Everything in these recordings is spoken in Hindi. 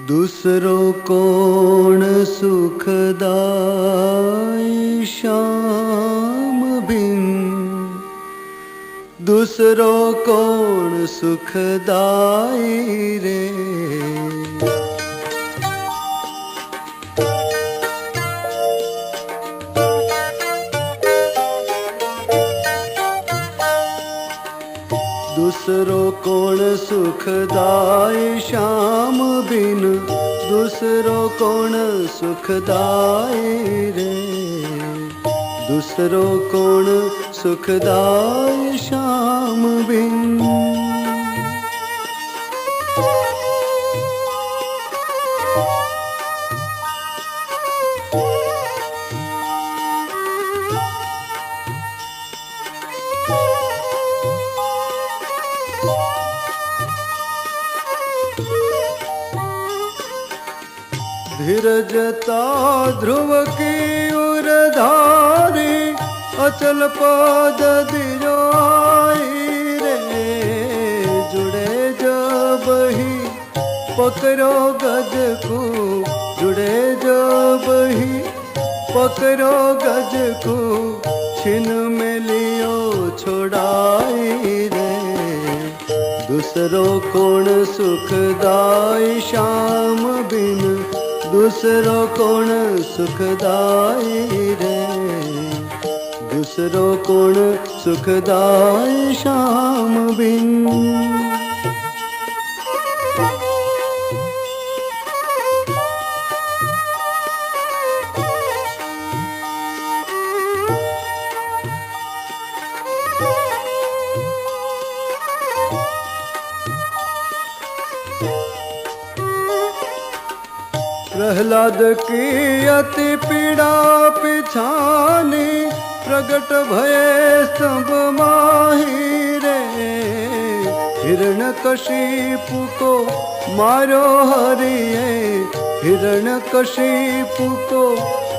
दूसरो कौन सुखदाई श्याम बिन, दूसरो कौन सुखदाई रे। दूसरो कौन सुखदाई श्याम बिन, दूसरो कौन सुखदाई रे। दूसरो कौन सुखदाई श्याम बिन। धीरजता ध्रुव की उर धारी, अचल पद दिरोई रे। जुड़े जब ही पकड़ो गज को, जुड़े जब ही पकड़ो गज को, छिन में लियो छोड़ाई रे। दूसरो कौन सुखदाई श्याम बिन, दूसरो कौन सुखदाई रे। दूसरो कौन सुखदाई श्याम बिन। प्रहलाद की अति पीड़ा पिछानी, प्रगट भये स्तंभ माही रे। हिरण्यकशिपु को मारो हरिये, हिरण्यकशिपु को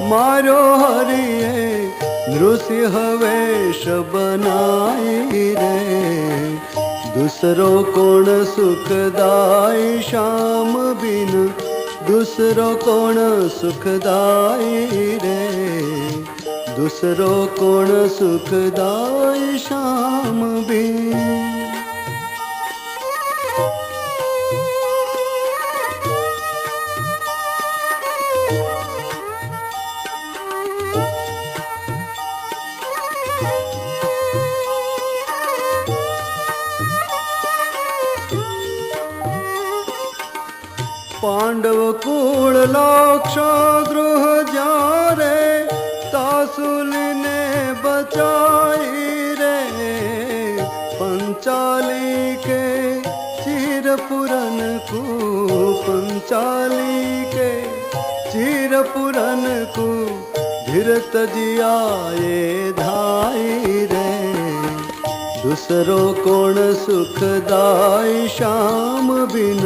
मारो हरिये। नृसिंह वेश बनाई रे। दूसरो कौन सुखदाई श्याम बिन, दूसरो कौन सुखदाई रे। दूसरो कौन सुखदाई श्याम बिन। पांडव कूल लाक्षा द्रोह जारे, तासुली ने बचाई रे। पंचाली के चिरपुरन को, पंचाली के चिरपुरन को, धीरत जियाए धाई रे। दूसरो कौन सुखदाई श्याम बिन,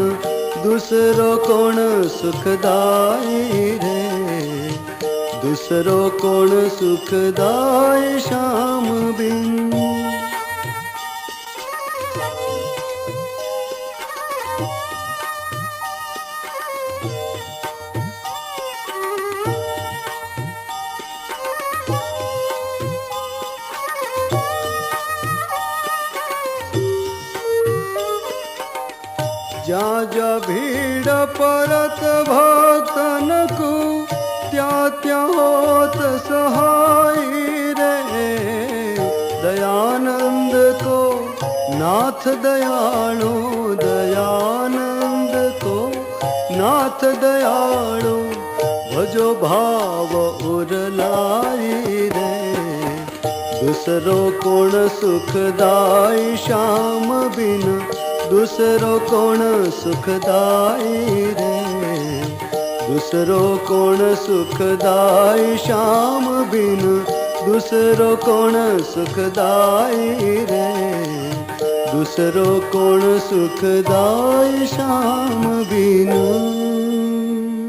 दूसरो कौन सुखदाई रे। दूसरो कौन सुखदाई श्याम बिन। जा जा भीड़ परत भक्तन को, त्या त्या होत सहाय रे। दयानंद को नाथ दयाळु, दयानंद को नाथ दयाळु। भजो भाव उरलाई रे। दूसरो कौन सुखदाई श्याम बिन, दूसरो कौन सुखदाई रे। दूसरो कौन सुखदाई श्याम बिन, दूसरो कौन सुखदाई रे। दूसरो कौन सुखदाई श्याम बिन।